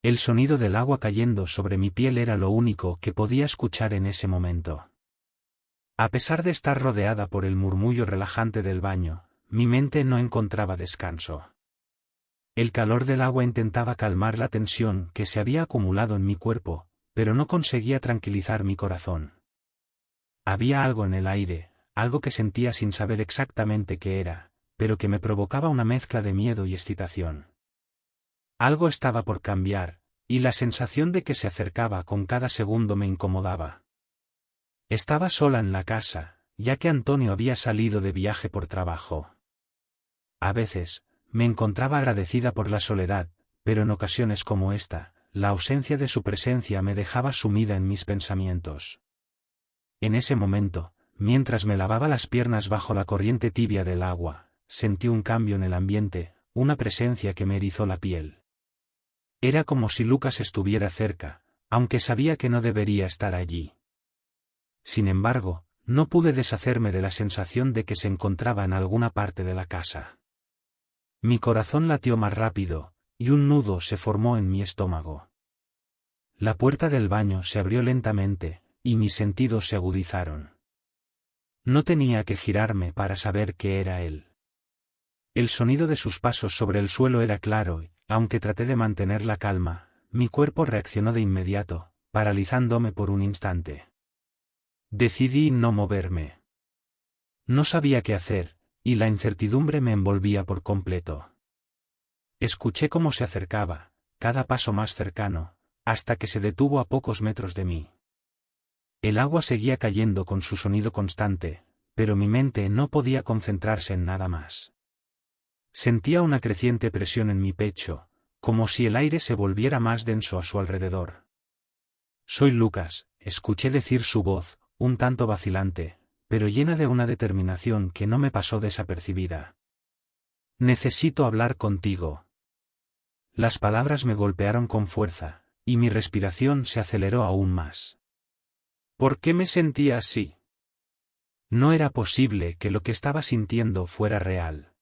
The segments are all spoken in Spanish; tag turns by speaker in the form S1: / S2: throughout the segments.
S1: El sonido del agua cayendo sobre mi piel era lo único que podía escuchar en ese momento. A pesar de estar rodeada por el murmullo relajante del baño, mi mente no encontraba descanso. El calor del agua intentaba calmar la tensión que se había acumulado en mi cuerpo, pero no conseguía tranquilizar mi corazón. Había algo en el aire, algo que sentía sin saber exactamente qué era, pero que me provocaba una mezcla de miedo y excitación. Algo estaba por cambiar, y la sensación de que se acercaba con cada segundo me incomodaba. Estaba sola en la casa, ya que Antonio había salido de viaje por trabajo. A veces, me encontraba agradecida por la soledad, pero en ocasiones como esta, la ausencia de su presencia me dejaba sumida en mis pensamientos. En ese momento, mientras me lavaba las piernas bajo la corriente tibia del agua, sentí un cambio en el ambiente, una presencia que me erizó la piel. Era como si Lucas estuviera cerca, aunque sabía que no debería estar allí. Sin embargo, no pude deshacerme de la sensación de que se encontraba en alguna parte de la casa. Mi corazón latió más rápido, y un nudo se formó en mi estómago. La puerta del baño se abrió lentamente, y mis sentidos se agudizaron. No tenía que girarme para saber que era él. El sonido de sus pasos sobre el suelo era claro y, aunque traté de mantener la calma, mi cuerpo reaccionó de inmediato, paralizándome por un instante. Decidí no moverme. No sabía qué hacer, y la incertidumbre me envolvía por completo. Escuché cómo se acercaba, cada paso más cercano, hasta que se detuvo a pocos metros de mí. El agua seguía cayendo con su sonido constante, pero mi mente no podía concentrarse en nada más. Sentía una creciente presión en mi pecho, como si el aire se volviera más denso a su alrededor. «Soy Lucas», escuché decir su voz, un tanto vacilante, pero llena de una determinación que no me pasó desapercibida. «Necesito hablar contigo». Las palabras me golpearon con fuerza, y mi respiración se aceleró aún más. ¿Por qué me sentía así? No era posible que lo que estaba sintiendo fuera real.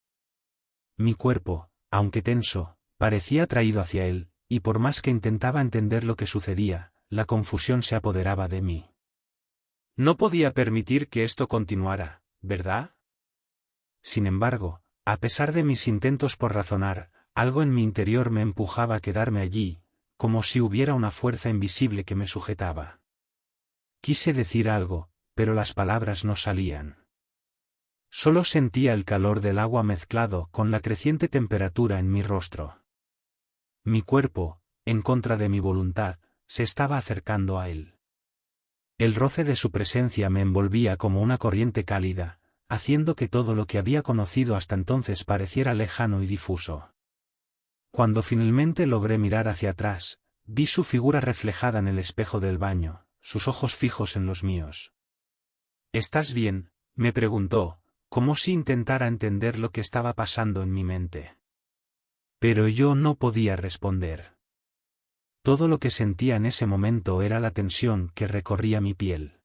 S1: Mi cuerpo, aunque tenso, parecía atraído hacia él, y por más que intentaba entender lo que sucedía, la confusión se apoderaba de mí. No podía permitir que esto continuara, ¿verdad? Sin embargo, a pesar de mis intentos por razonar, algo en mi interior me empujaba a quedarme allí, como si hubiera una fuerza invisible que me sujetaba. Quise decir algo, pero las palabras no salían. Solo sentía el calor del agua mezclado con la creciente temperatura en mi rostro. Mi cuerpo, en contra de mi voluntad, se estaba acercando a él. El roce de su presencia me envolvía como una corriente cálida, haciendo que todo lo que había conocido hasta entonces pareciera lejano y difuso. Cuando finalmente logré mirar hacia atrás, vi su figura reflejada en el espejo del baño, sus ojos fijos en los míos. «¿Estás bien?», me preguntó, como si intentara entender lo que estaba pasando en mi mente. Pero yo no podía responder. Todo lo que sentía en ese momento era la tensión que recorría mi piel.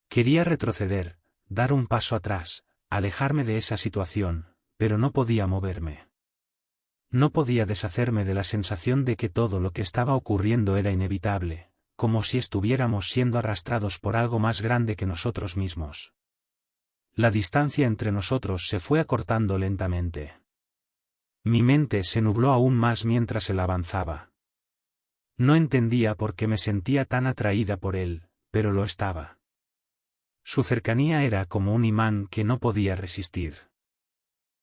S1: Quería retroceder, dar un paso atrás, alejarme de esa situación, pero no podía moverme. No podía deshacerme de la sensación de que todo lo que estaba ocurriendo era inevitable, como si estuviéramos siendo arrastrados por algo más grande que nosotros mismos. La distancia entre nosotros se fue acortando lentamente. Mi mente se nubló aún más mientras él avanzaba. No entendía por qué me sentía tan atraída por él, pero lo estaba. Su cercanía era como un imán que no podía resistir.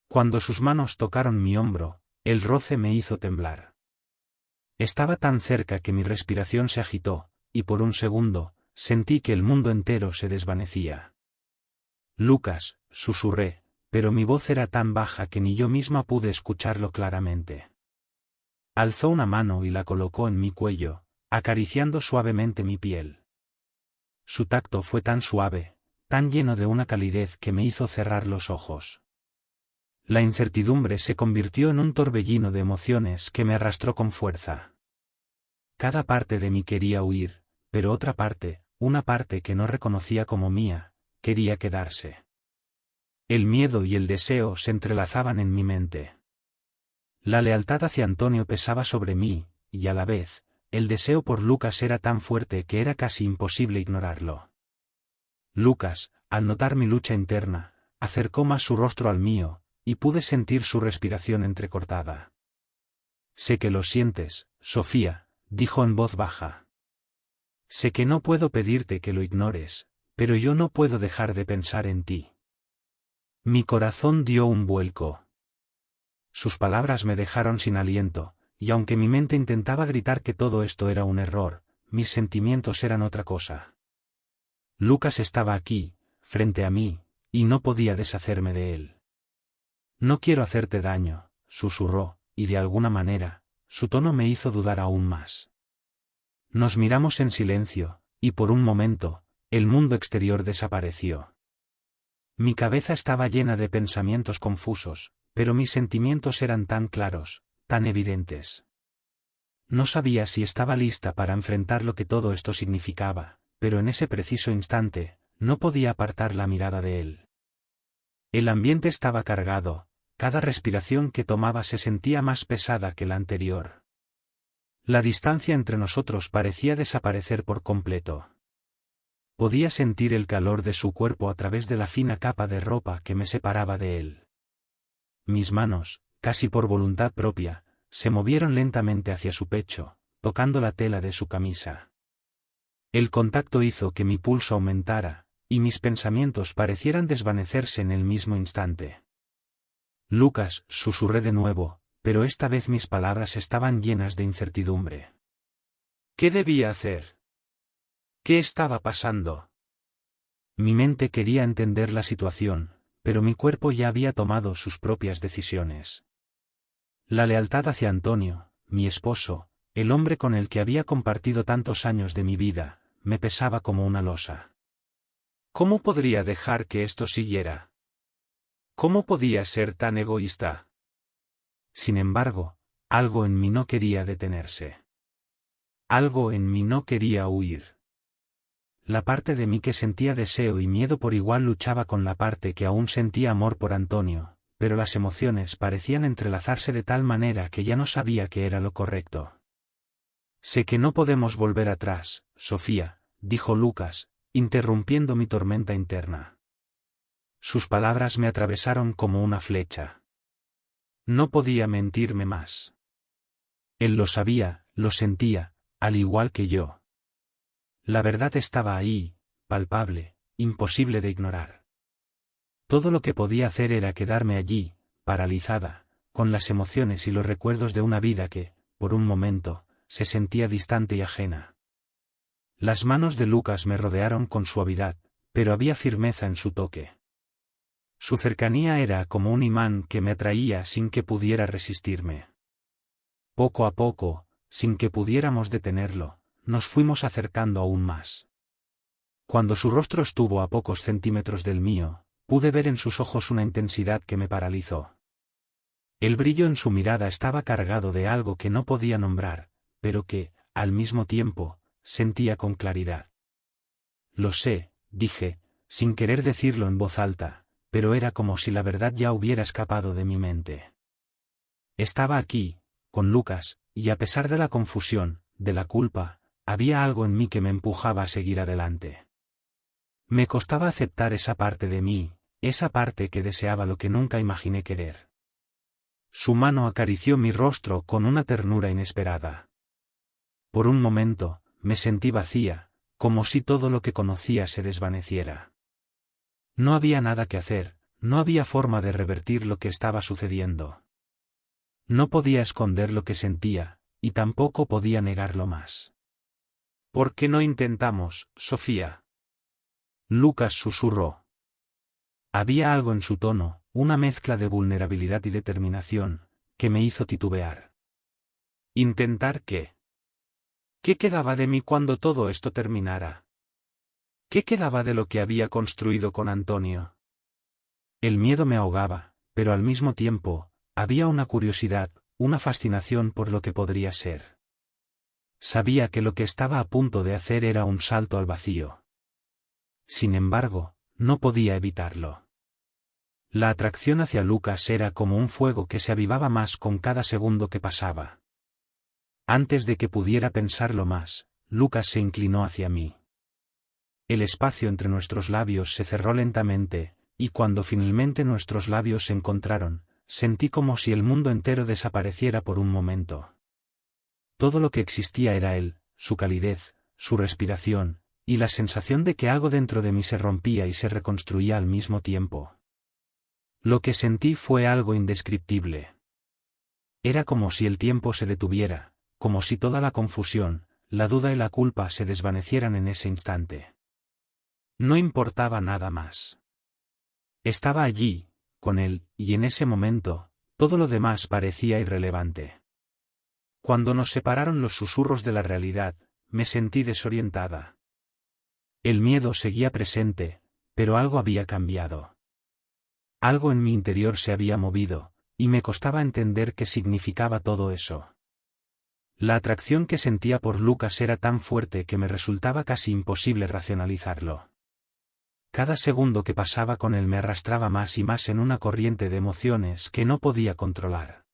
S1: Cuando sus manos tocaron mi hombro, el roce me hizo temblar. Estaba tan cerca que mi respiración se agitó, y por un segundo, sentí que el mundo entero se desvanecía. «Lucas», susurré, pero mi voz era tan baja que ni yo misma pude escucharlo claramente. Alzó una mano y la colocó en mi cuello, acariciando suavemente mi piel. Su tacto fue tan suave, tan lleno de una calidez que me hizo cerrar los ojos. La incertidumbre se convirtió en un torbellino de emociones que me arrastró con fuerza. Cada parte de mí quería huir, pero otra parte, una parte que no reconocía como mía, quería quedarse. El miedo y el deseo se entrelazaban en mi mente. La lealtad hacia Antonio pesaba sobre mí, y a la vez, el deseo por Lucas era tan fuerte que era casi imposible ignorarlo. Lucas, al notar mi lucha interna, acercó más su rostro al mío, y pude sentir su respiración entrecortada. «Sé que lo sientes, Sofía», dijo en voz baja. «Sé que no puedo pedirte que lo ignores, pero yo no puedo dejar de pensar en ti». Mi corazón dio un vuelco. Sus palabras me dejaron sin aliento, y aunque mi mente intentaba gritar que todo esto era un error, mis sentimientos eran otra cosa. Lucas estaba aquí, frente a mí, y no podía deshacerme de él. «No quiero hacerte daño», susurró, y de alguna manera, su tono me hizo dudar aún más. Nos miramos en silencio, y por un momento, el mundo exterior desapareció. Mi cabeza estaba llena de pensamientos confusos, pero mis sentimientos eran tan claros, tan evidentes. No sabía si estaba lista para enfrentar lo que todo esto significaba, pero en ese preciso instante, no podía apartar la mirada de él. El ambiente estaba cargado, cada respiración que tomaba se sentía más pesada que la anterior. La distancia entre nosotros parecía desaparecer por completo. Podía sentir el calor de su cuerpo a través de la fina capa de ropa que me separaba de él. Mis manos, casi por voluntad propia, se movieron lentamente hacia su pecho, tocando la tela de su camisa. El contacto hizo que mi pulso aumentara, y mis pensamientos parecieran desvanecerse en el mismo instante. «Lucas», susurré de nuevo, pero esta vez mis palabras estaban llenas de incertidumbre. ¿Qué debía hacer? ¿Qué estaba pasando? Mi mente quería entender la situación, pero mi cuerpo ya había tomado sus propias decisiones. La lealtad hacia Antonio, mi esposo, el hombre con el que había compartido tantos años de mi vida, me pesaba como una losa. ¿Cómo podría dejar que esto siguiera? ¿Cómo podía ser tan egoísta? Sin embargo, algo en mí no quería detenerse. Algo en mí no quería huir. La parte de mí que sentía deseo y miedo por igual luchaba con la parte que aún sentía amor por Antonio, pero las emociones parecían entrelazarse de tal manera que ya no sabía qué era lo correcto. «Sé que no podemos volver atrás, Sofía», dijo Lucas, interrumpiendo mi tormenta interna. Sus palabras me atravesaron como una flecha. No podía mentirme más. Él lo sabía, lo sentía, al igual que yo. La verdad estaba ahí, palpable, imposible de ignorar. Todo lo que podía hacer era quedarme allí, paralizada, con las emociones y los recuerdos de una vida que, por un momento, se sentía distante y ajena. Las manos de Lucas me rodearon con suavidad, pero había firmeza en su toque. Su cercanía era como un imán que me atraía sin que pudiera resistirme. Poco a poco, sin que pudiéramos detenerlo, nos fuimos acercando aún más. Cuando su rostro estuvo a pocos centímetros del mío, pude ver en sus ojos una intensidad que me paralizó. El brillo en su mirada estaba cargado de algo que no podía nombrar, pero que, al mismo tiempo, sentía con claridad. «Lo sé», dije, sin querer decirlo en voz alta, pero era como si la verdad ya hubiera escapado de mi mente. Estaba aquí, con Lucas, y a pesar de la confusión, de la culpa, había algo en mí que me empujaba a seguir adelante. Me costaba aceptar esa parte de mí, esa parte que deseaba lo que nunca imaginé querer. Su mano acarició mi rostro con una ternura inesperada. Por un momento, me sentí vacía, como si todo lo que conocía se desvaneciera. No había nada que hacer, no había forma de revertir lo que estaba sucediendo. No podía esconder lo que sentía, y tampoco podía negarlo más. «¿Por qué no intentamos, Sofía?», Lucas susurró. Había algo en su tono, una mezcla de vulnerabilidad y determinación, que me hizo titubear. «¿Intentar qué? ¿Qué quedaba de mí cuando todo esto terminara? ¿Qué quedaba de lo que había construido con Antonio?» El miedo me ahogaba, pero al mismo tiempo, había una curiosidad, una fascinación por lo que podría ser. Sabía que lo que estaba a punto de hacer era un salto al vacío. Sin embargo, no podía evitarlo. La atracción hacia Lucas era como un fuego que se avivaba más con cada segundo que pasaba. Antes de que pudiera pensarlo más, Lucas se inclinó hacia mí. El espacio entre nuestros labios se cerró lentamente, y cuando finalmente nuestros labios se encontraron, sentí como si el mundo entero desapareciera por un momento. Todo lo que existía era él, su calidez, su respiración, y la sensación de que algo dentro de mí se rompía y se reconstruía al mismo tiempo. Lo que sentí fue algo indescriptible. Era como si el tiempo se detuviera, como si toda la confusión, la duda y la culpa se desvanecieran en ese instante. No importaba nada más. Estaba allí, con él, y en ese momento, todo lo demás parecía irrelevante. Cuando nos separaron los susurros de la realidad, me sentí desorientada. El miedo seguía presente, pero algo había cambiado. Algo en mi interior se había movido, y me costaba entender qué significaba todo eso. La atracción que sentía por Lucas era tan fuerte que me resultaba casi imposible racionalizarlo. Cada segundo que pasaba con él me arrastraba más y más en una corriente de emociones que no podía controlar.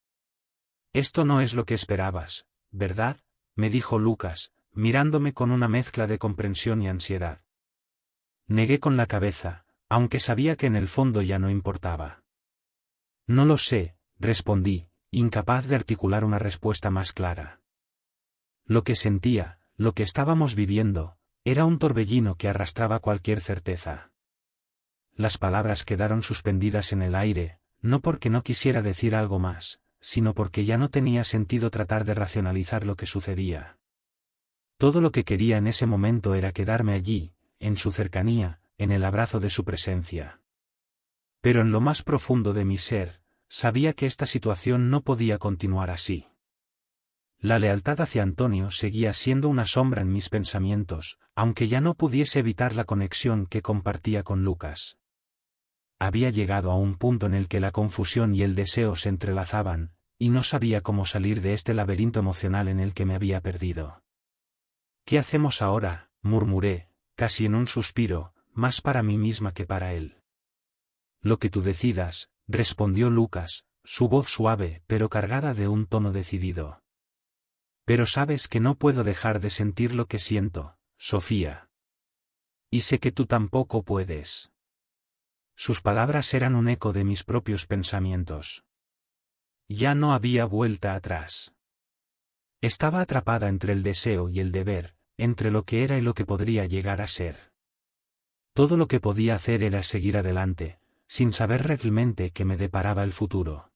S1: «Esto no es lo que esperabas, ¿verdad?», me dijo Lucas, mirándome con una mezcla de comprensión y ansiedad. Negué con la cabeza, aunque sabía que en el fondo ya no importaba. «No lo sé», respondí, incapaz de articular una respuesta más clara. Lo que sentía, lo que estábamos viviendo, era un torbellino que arrastraba cualquier certeza. Las palabras quedaron suspendidas en el aire, no porque no quisiera decir algo más, sino porque ya no tenía sentido tratar de racionalizar lo que sucedía. Todo lo que quería en ese momento era quedarme allí, en su cercanía, en el abrazo de su presencia. Pero en lo más profundo de mi ser, sabía que esta situación no podía continuar así. La lealtad hacia Antonio seguía siendo una sombra en mis pensamientos, aunque ya no pudiese evitar la conexión que compartía con Lucas. Había llegado a un punto en el que la confusión y el deseo se entrelazaban, y no sabía cómo salir de este laberinto emocional en el que me había perdido. «¿Qué hacemos ahora?», murmuré, casi en un suspiro, más para mí misma que para él. «Lo que tú decidas», respondió Lucas, su voz suave pero cargada de un tono decidido. «Pero sabes que no puedo dejar de sentir lo que siento, Sofía. Y sé que tú tampoco puedes». Sus palabras eran un eco de mis propios pensamientos. Ya no había vuelta atrás. Estaba atrapada entre el deseo y el deber, entre lo que era y lo que podría llegar a ser. Todo lo que podía hacer era seguir adelante, sin saber realmente qué me deparaba el futuro.